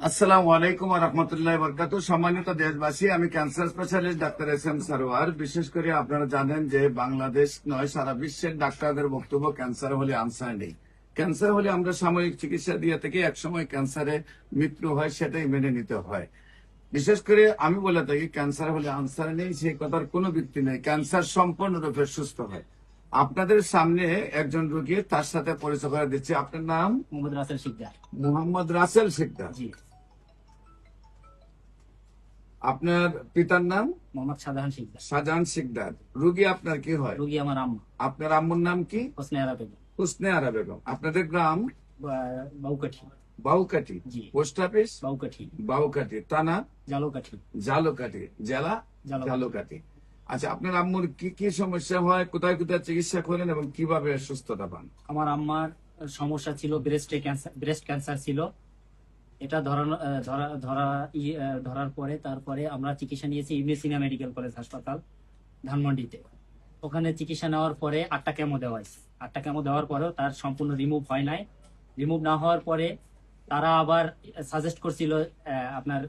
আসসালামু আলাইকুম রহমতুল্লাহ বরকাত। সম্মানিত দেশবাসী, আমি cancer specialist doctor SM Sarwar. বিশেষ করে আপনারা জানেন যে বাংলাদেশ নয়, সারা বিশ্বের ডাক্তারদের বক্তব্য ক্যান্সার হলে আনসার নেই। ক্যান্সার হলে আমরা সাময়িক চিকিৎসা দিয়ে থেকে একসময় ক্যান্সারে মৃত্যু হয়, সেটাই মেনে নিতে হয়। বিশেষ করে আমি বলে থাকি ক্যান্সার হলে আনসার নেই, সেই কথার কোনো ভিত্তি নেই। ক্যান্সার সম্পূর্ণরূপে সুস্থ হয়। আপনাদের সামনে একজন রোগী, তার সাথে পরিচয় করে দিচ্ছি। আপনার নাম? মোহাম্মদ রাসেল শিকদার। মোহাম্মদ রাসেল শিকদার। জি। আপনার পিতার নাম? মোহাম্মদ শাহজাহান শিকদার। শাহজাহান শিকদার। রোগী আপনার কি হয়? রোগী আমার আম্মা। আপনার আম্মুর নাম কি? হোসনে আরা বেগম। হুসনে আরা বেগম। আপনাদের গ্রাম? বাউকাঠি। বাউকাঠি। জি। Post office? বাউকাঠি। বাউকাঠি। থানা? জালুকাঠি। জালুকাঠি। জেলা? জালুকাঠি। আচ্ছা, আপনার আম্মুর কি কি সমস্যা হয়, কোথায় কোথায় চিকিৎসা করেন এবং কিভাবে সুস্থতা পান? আমার আম্মার সমস্যা ছিল ব্রেস্ট ক্যান্সার ছিল। এটা ধরার পরে তারপরে আমরা চিকিৎসা নিয়েছি ইউনিসিনা মেডিকেল কলেজ হাসপাতাল ধানমন্ডিতে। ওখানে চিকিৎসা নেওয়ার পরে 8টা কেমো দেওয়া হয়েছে। 8টা কেমো দেওয়ার পরেও তার সম্পূর্ণ রিমুভ হয় নাই। রিমুভ না হওয়ার পরে তারা আবার সাজেস্ট করছিল আপনার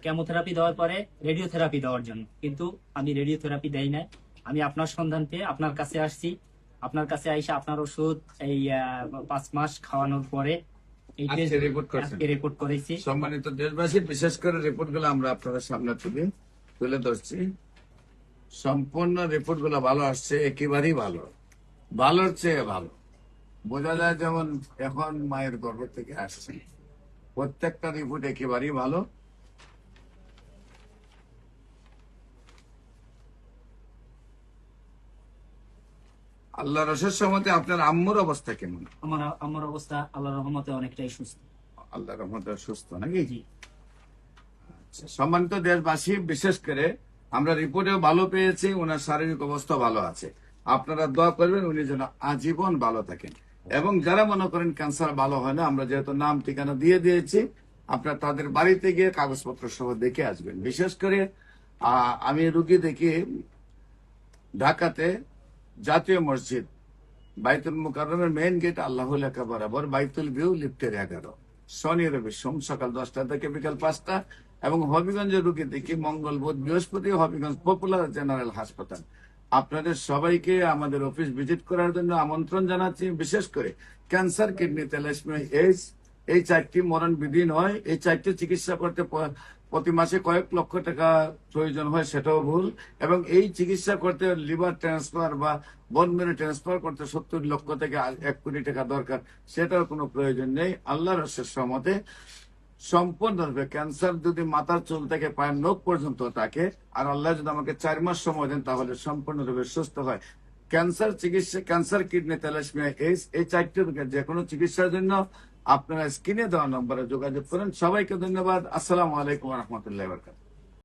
কেমোথেরাপি দেওয়ার পরে রেডিওথেরাপি দেওয়ার জন্য, কিন্তু আমি রেডিওথেরাপি দেই নাই। আমি আপনার সন্ধান পেয়ে আপনার কাছে আসছি। আপনার কাছে আইসা আপনার ওষুধ এই 5 মাস খাওয়ানোর পরে রিপোর্ট করেছি। সম্মানিত দেশবাসী, বিশেষ করে রিপোর্ট গুলো আমরা আপনাদের সামনে তুলে ধরছি। সম্পূর্ণ রিপোর্ট গুলো ভালো আসছে, একেবারেই ভালো, ভালোর চেয়ে ভালো। বোঝা যায় যেমন এখন মায়ের গর্ভ থেকে আসছে। প্রত্যেকটা রিপোর্ট একেবারেই ভালো। আল্লাহ রসের সম্মতে আপনার আম্মুর অবস্থা কেমন? আমার অবস্থা আল্লাহর রহমতে অনেকটাই সুস্থ। আল্লাহর রহমতে সুস্থ নাকি? জি। আচ্ছা, সম্মানিত দেশবাসী, বিশেষ করে আমরা রিপোর্টেও ভালো পেয়েছি, ওনার শারীরিক অবস্থা ভালো আছে। আপনারা দোয়া করবেন উনি যেন আজীবন ভালো থাকেন। এবং যারা মনে করেন ক্যান্সার ভালো হয় না, আমরা যেহেতু নাম ঠিকানা দিয়ে দিয়েছি, আপনারা তাদের বাড়িতে গিয়ে কাগজপত্র সহ দেখে আসবেন। বিশেষ করে আমি রুগী দেখি ঢাকাতে জাতীয় মসজিদ বাইতুল মুকাররমের মেইন গেট আল্লাহ লেখা বরাবর বাইতুল ভিউ লিফটের 11, শনি রবি সোম সকাল 10টা থেকে বিকাল 5টা। এবং হবিগঞ্জের রুগী দেখি মঙ্গল বুধ বৃহস্পতি হবিগঞ্জ পপুলার জেনারেল হাসপাতাল। আপনাদের সবাইকে আমাদের অফিস ভিজিট করার জন্য আমন্ত্রণ জানাচ্ছি। বিশেষ করে ক্যান্সার, কিডনি, থ্যালাসেমিয়া, এইডস, এই 4টি মরণ বিধি নয়। এই 4টি চিকিৎসা করতে প্রতি মাসে কয়েক লক্ষ টাকা প্রয়োজন হয়, সেটাও ভুল। এবং এই চিকিৎসা করতে লিভার ট্রান্সফার বা বোন মেরু ট্রান্সফার করতে 70 লক্ষ থেকে 1 কোটি টাকা দরকার, সেটাও কোনো প্রয়োজন নেই। আল্লাহর রসের সম্মতে সম্পূর্ণরূপে ক্যান্সার যদি মাথার চুল থেকে পায়ের নখ পর্যন্ত থাকে, আর আল্লাহ যদি আমাকে 4 মাস সময় দেন, তাহলে সম্পূর্ণরূপে সুস্থ হয়। ক্যান্সার চিকিৎসা, ক্যান্সার, কিডনি, থ্যালাসেমিয়া, এইডস, এই 4টি রোগের যে কোনো চিকিৎসার জন্য আপনারা স্ক্রিনে দেওয়া নম্বরে যোগাযোগ করেন। সবাইকে ধন্যবাদ। আসসালামু আলাইকুম রহমতুল্লাহ বরকাত।